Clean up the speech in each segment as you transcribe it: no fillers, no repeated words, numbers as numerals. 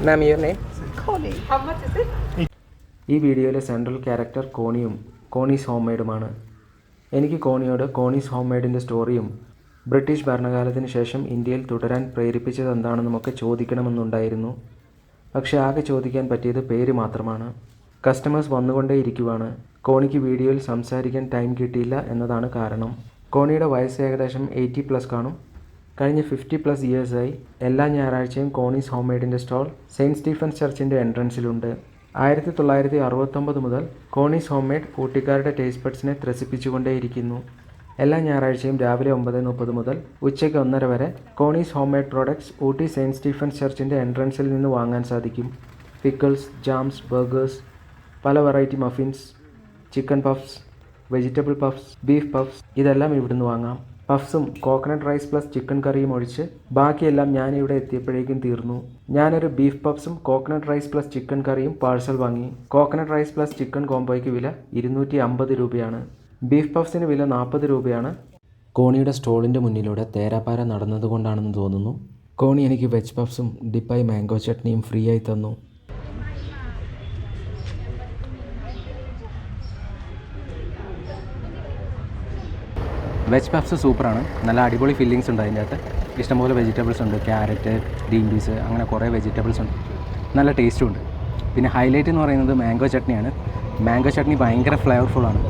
Ma'am, your name? Connie. How much is it? ഈ വീഡിയോയിലെ central character കോണിയും കോണീസ് home മെയ്ഡുമാണ്. എനിക്ക് കോണിയോട് കോണീസ് home മെയ്ഡിൻ്റെ സ്റ്റോറിയും British ഭരണകാലത്തിന് ശേഷം ഇന്ത്യയിൽ തുടരാൻ പ്രേരിപ്പിച്ചത് എന്താണെന്നുമൊക്കെ ചോദിക്കണമെന്നുണ്ടായിരുന്നു. പക്ഷേ ആകെ ചോദിക്കാൻ പറ്റിയത് പേര് മാത്രമാണ്. കസ്റ്റമേഴ്സ് വന്നുകൊണ്ടേയിരിക്കുവാണ്. കോണിക്ക് വീഡിയോയിൽ സംസാരിക്കാൻ ടൈം കിട്ടിയില്ല എന്നതാണ് കാരണം. കോണിയുടെ വയസ്സ് ഏകദേശം 80+ കാണും. കഴിഞ്ഞ 50+ ഇയേഴ്സായി എല്ലാ ഞായറാഴ്ചയും കോണീസ് ഹോം മെയ്ഡിൻ്റെ സ്റ്റോൾ സെയിൻറ്റ് സ്റ്റീഫൻസ് ചർച്ചിൻ്റെ എൻട്രൻസിലുണ്ട്. 1969 മുതൽ കോണീസ് ഹോം മെയ്ഡ് ഊട്ടിക്കാരുടെ ടേസ്റ്റ് ബഡ്സിനെ ത്രസിപ്പിച്ചുകൊണ്ടേയിരിക്കുന്നു. എല്ലാ ഞായറാഴ്ചയും രാവിലെ 9:30 മുതൽ ഉച്ചയ്ക്ക് 1:30 വരെ Connie's home made products Ooty saint Stephen's ചർച്ചിൻ്റെ എൻട്രൻസിൽ നിന്ന് വാങ്ങാൻ സാധിക്കും. പിക്കിൾസ്, ജാംസ്, ബർഗേഴ്സ്, പല variety muffins, chicken puffs, vegetable puffs, beef puffs ഇതെല്ലാം ഇവിടുന്ന് വാങ്ങാം. പഫ്സും കോക്കനട്ട് റൈസ് പ്ലസ് ചിക്കൻ കറിയും ഒഴിച്ച് ബാക്കിയെല്ലാം ഞാനിവിടെ എത്തിയപ്പോഴേക്കും തീർന്നു. ഞാനൊരു beef പഫ്സും coconut rice plus chicken കറിയും പാഴ്സൽ വാങ്ങി. കോക്കനട്ട് റൈസ് പ്ലസ് ചിക്കൻ കോംബോയ്ക്ക് വില 250 രൂപയാണ്. ബീഫ് പഫ്സിന് വില 40 രൂപയാണ്. കോണിയുടെ സ്റ്റോളിൻ്റെ മുന്നിലൂടെ തേരാപ്പാര നടന്നതുകൊണ്ടാണെന്ന് തോന്നുന്നു. കോണി എനിക്ക് വെജ് പഫ്സും ഡിപ്പായി മാംഗോ ചട്നിയും ഫ്രീ ആയി തന്നു. വെജ് പഫ്സ് സൂപ്പറാണ്. നല്ല അടിപൊളി ഫില്ലിങ്സ് ഉണ്ട് അതിൻ്റെ അകത്ത്. ഇഷ്ടംപോലെ വെജിറ്റബിൾസ് ഉണ്ട്. ക്യാരറ്റ്, ഗ്രീൻ പീസ്, അങ്ങനെ കുറേ വെജിറ്റബിൾസ് ഉണ്ട്. നല്ല ടേസ്റ്റും ഉണ്ട്. പിന്നെ ഹൈലൈറ്റ് എന്ന് പറയുന്നത് മാംഗോ ചട്നിയാണ്. മാംഗോ ചട്നി ഭയങ്കര ഫ്ലേവർഫുള്ളാണ്.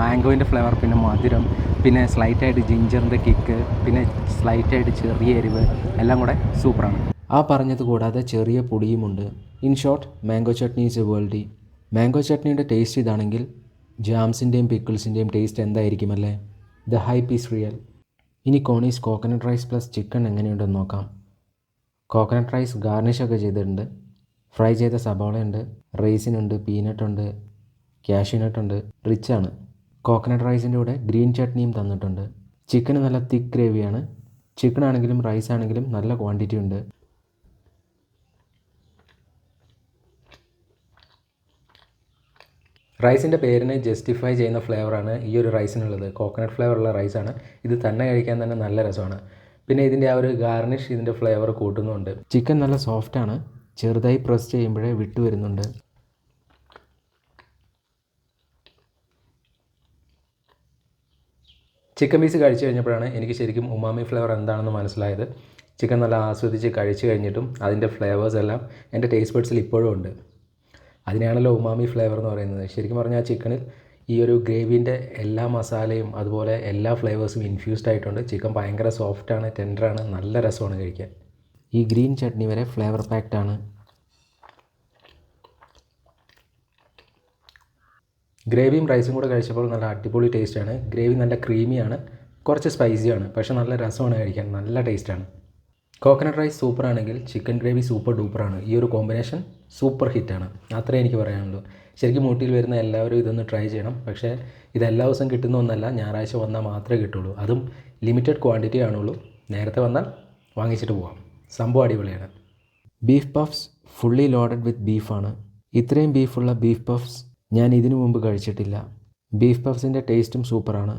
മാംഗോയിൻ്റെ ഫ്ലേവർ, പിന്നെ മധുരം, പിന്നെ സ്ലൈറ്റായിട്ട് ജിഞ്ചറിൻ്റെ കിക്ക്, പിന്നെ സ്ലൈറ്റായിട്ട് ചെറിയ എരിവ്, എല്ലാം കൂടെ സൂപ്പറാണ്. ആ പറഞ്ഞത് കൂടാതെ ചെറിയ പൊടിയുമുണ്ട്. In short, mango chutney is a വേൾഡി. മാംഗോ ചട്നിയുടെ ടേസ്റ്റ് ഇതാണെങ്കിൽ ജാംസിൻ്റെയും പിക്കിൾസിൻ്റെയും ടേസ്റ്റ് എന്തായിരിക്കുമല്ലേ? The hype is real. ഇനി Connie's coconut rice plus chicken എങ്ങനെയുണ്ടെന്ന് നോക്കാം. കോക്കനട്ട് റൈസ് ഗാർണിഷൊക്കെ ചെയ്തിട്ടുണ്ട്. ഫ്രൈ ചെയ്ത സബോളയുണ്ട്, റൈസിനുണ്ട്, പീനട്ടുണ്ട്, കാഷ്യൂനട്ടുണ്ട്. റിച്ചാണ്. കോക്കനട്ട് റൈസിൻ്റെ കൂടെ ഗ്രീൻ ചട്നിയും തന്നിട്ടുണ്ട്. ചിക്കന് നല്ല തിക്ക് ഗ്രേവിയാണ്. ചിക്കൻ ആണെങ്കിലും റൈസ് ആണെങ്കിലും നല്ല ക്വാണ്ടിറ്റി ഉണ്ട്. റൈസിൻ്റെ പേരിനെ ജസ്റ്റിഫൈ ചെയ്യുന്ന ഫ്ലേവറാണ് ഈ ഒരു റൈസിനുള്ളത്. കോക്കനട്ട് ഫ്ലേവറുള്ള റൈസാണ്. ഇത് തന്നെ കഴിക്കാൻ തന്നെ നല്ല രസമാണ്. പിന്നെ ഇതിൻ്റെ ആ ഒരു ഗാർണിഷ് ഇതിൻ്റെ ഫ്ലേവർ കൂട്ടുന്നുണ്ട്. ചിക്കൻ നല്ല സോഫ്റ്റാണ്. ചെറുതായി പ്രസ് ചെയ്യുമ്പോഴേ വിട്ടു വരുന്നുണ്ട്. ചിക്കൻ പീസ് കഴിച്ചു കഴിഞ്ഞപ്പോഴാണ് എനിക്ക് ശരിക്കും ഉമാമി ഫ്ലേവർ എന്താണെന്ന് മനസ്സിലായത്. ചിക്കൻ നല്ല ആസ്വദിച്ച് കഴിച്ചു കഴിഞ്ഞിട്ടും അതിൻ്റെ ഫ്ലേവേഴ്സ് എല്ലാം എൻ്റെ ടേസ്റ്റ് ബഡ്സിൽ ഇപ്പോഴും ഉണ്ട്. അതിനാണല്ലോ ഉമാമി ഫ്ലേവർ എന്ന് പറയുന്നത്. ശരിക്കും പറഞ്ഞാൽ ചിക്കനിൽ ഈ ഒരു ഗ്രേവിൻ്റെ എല്ലാ മസാലയും അതുപോലെ എല്ലാ ഫ്ലേവേഴ്സും ഇൻഫ്യൂസ്ഡ് ആയിട്ടുണ്ട്. ചിക്കൻ ഭയങ്കര സോഫ്റ്റാണ്, ടെൻഡറാണ്, നല്ല രസമാണ് കഴിക്കാൻ. ഈ ഗ്രീൻ ചട്നി വരെ ഫ്ലേവർ പാക്ഡ് ആണ്. ഗ്രേവിയും റൈസും കൂടെ കഴിച്ചപ്പോൾ നല്ല അടിപൊളി ടേസ്റ്റാണ്. ഗ്രേവി നല്ല ക്രീമിയാണ്, കുറച്ച് സ്പൈസിയാണ്, പക്ഷേ നല്ല രസമാണ് കഴിക്കാൻ, നല്ല ടേസ്റ്റാണ്. കോക്കനട്ട് റൈസ് സൂപ്പറാണെങ്കിൽ ചിക്കൻ ഗ്രേവി സൂപ്പർ ഡൂപ്പറാണ്. ഈ ഒരു കോമ്പിനേഷൻ സൂപ്പർ ഹിറ്റാണ്. അത്രേ എനിക്ക് പറയാനുള്ളൂ. ശരിക്കും ഊട്ടിയിൽ വരുന്ന എല്ലാവരും ഇതൊന്ന് ട്രൈ ചെയ്യണം. പക്ഷേ ഇത് എല്ലാ ദിവസവും കിട്ടുന്ന ഒന്നല്ല, ഞായറാഴ്ച വന്നാൽ മാത്രമേ കിട്ടുള്ളൂ. അതും ലിമിറ്റഡ് ക്വാണ്ടിറ്റി ആണുള്ളൂ. നേരത്തെ വന്നാൽ വാങ്ങിച്ചിട്ട് പോവാം. സംഭവം അടിപൊളിയാണ്. Beef puffs fully loaded with ബീഫാണ്. ഇത്രയും ബീഫുള്ള ബീഫ് പഫ്സ് ഞാൻ ഇതിനു മുമ്പ് കഴിച്ചിട്ടില്ല. ബീഫ് പഫ്സിൻ്റെ ടേസ്റ്റും സൂപ്പറാണ്.